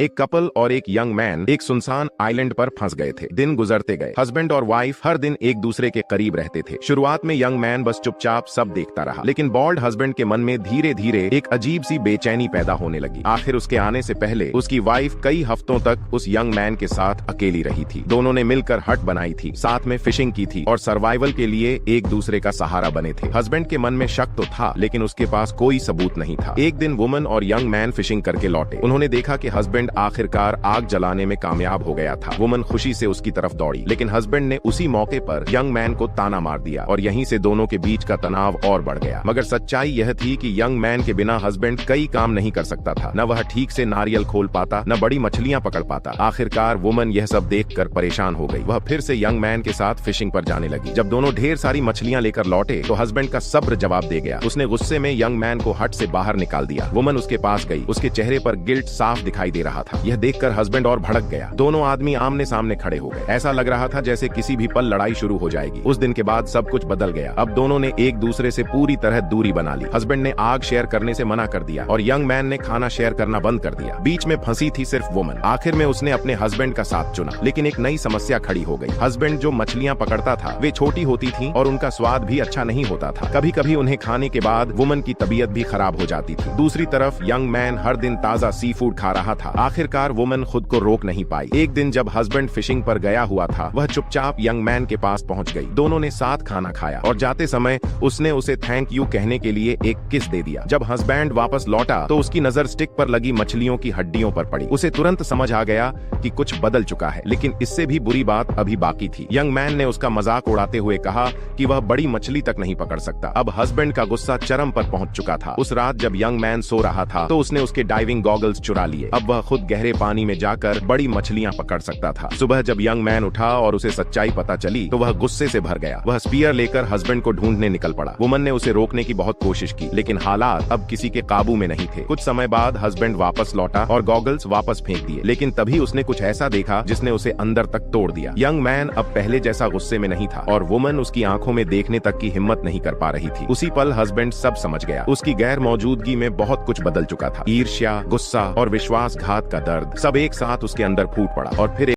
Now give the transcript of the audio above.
एक कपल और एक यंग मैन एक सुनसान आइलैंड पर फंस गए थे। दिन गुजरते गए। हस्बैंड और वाइफ हर दिन एक दूसरे के करीब रहते थे। शुरुआत में यंग मैन बस चुपचाप सब देखता रहा, लेकिन बॉल्ड हस्बैंड के मन में धीरे धीरे एक अजीब सी बेचैनी पैदा होने लगी। आखिर उसके आने से पहले उसकी वाइफ कई हफ्तों तक उस यंग मैन के साथ अकेली रही थी। दोनों ने मिलकर हट बनाई थी, साथ में फिशिंग की थी और सर्वाइवल के लिए एक दूसरे का सहारा बने थे। हस्बैंड के मन में शक तो था, लेकिन उसके पास कोई सबूत नहीं था। एक दिन वुमन और यंग मैन फिशिंग करके लौटे। उन्होंने देखा कि हस्बैंड आखिरकार आग जलाने में कामयाब हो गया था। वुमन खुशी से उसकी तरफ दौड़ी, लेकिन हस्बैंड ने उसी मौके पर यंग मैन को ताना मार दिया और यहीं से दोनों के बीच का तनाव और बढ़ गया। मगर सच्चाई यह थी कि यंग मैन के बिना हस्बैंड कई काम नहीं कर सकता था। न वह ठीक से नारियल खोल पाता, न बड़ी मछलियां पकड़ पाता। आखिरकार वुमन यह सब देखकर परेशान हो गई। वह फिर से यंग मैन के साथ फिशिंग पर जाने लगी। जब दोनों ढेर सारी मछलियां लेकर लौटे तो हस्बैंड का सब्र जवाब दे गया। उसने गुस्से में यंग मैन को हट से बाहर निकाल दिया। वुमन उसके पास गई। उसके चेहरे पर गिल्ट साफ दिखाई दे रहा था। यह देखकर हस्बैंड और भड़क गया। दोनों आदमी आमने सामने खड़े हो गए। ऐसा लग रहा था जैसे किसी भी पल लड़ाई शुरू हो जाएगी। उस दिन के बाद सब कुछ बदल गया। अब दोनों ने एक दूसरे से पूरी तरह दूरी बना ली। हस्बैंड ने आग शेयर करने से मना कर दिया और यंग मैन ने खाना शेयर करना बंद कर दिया। बीच में फंसी थी सिर्फ वुमन। आखिर में उसने अपने हस्बैंड का साथ चुना, लेकिन एक नई समस्या खड़ी हो गई। हस्बैंड जो मछलियां पकड़ता था वे छोटी होती थी और उनका स्वाद भी अच्छा नहीं होता था। कभी कभी उन्हें खाने के बाद वुमन की तबीयत भी खराब हो जाती थी। दूसरी तरफ यंग मैन हर दिन ताजा सी फूड खा रहा था। आखिरकार वुमन खुद को रोक नहीं पाई। एक दिन जब हस्बैंड फिशिंग पर गया हुआ था, वह चुपचाप यंग मैन के पास पहुंच गई। दोनों ने साथ खाना खाया और जाते समय उसने उसे थैंक यू कहने के लिए एक किस दे दिया। जब हस्बैंड वापस लौटा तो उसकी नजर स्टिक पर लगी मछलियों की हड्डियों पर पड़ी। उसे तुरंत समझ आ गया कि कुछ बदल चुका है, लेकिन इससे भी बुरी बात अभी बाकी थी। यंग मैन ने उसका मजाक उड़ाते हुए कहा कि वह बड़ी मछली तक नहीं पकड़ सकता। अब हस्बैंड का गुस्सा चरम पर पहुंच चुका था। उस रात जब यंग मैन सो रहा था तो उसने उसके डाइविंग गॉगल्स चुरा लिए। अब वह खुद गहरे पानी में जाकर बड़ी मछलियां पकड़ सकता था। सुबह जब यंग मैन उठा और उसे सच्चाई पता चली तो वह गुस्से से भर गया। वह स्पीयर लेकर हस्बैंड को ढूंढने निकल पड़ा। वुमन ने उसे रोकने की बहुत कोशिश की, लेकिन हालात अब किसी के काबू में नहीं थे। कुछ समय बाद हस्बैंड वापस लौटा और गॉगल्स वापस फेंक दिए, लेकिन तभी उसने कुछ ऐसा देखा जिसने उसे अंदर तक तोड़ दिया। यंग मैन अब पहले जैसा गुस्से में नहीं था और वुमन उसकी आंखों में देखने तक की हिम्मत नहीं कर पा रही थी। उसी पल हस्बैंड सब समझ गया। उसकी गैर मौजूदगी में बहुत कुछ बदल चुका था। ईर्ष्या, गुस्सा और विश्वासघात का दर्द सब एक साथ उसके अंदर फूट पड़ा और फिर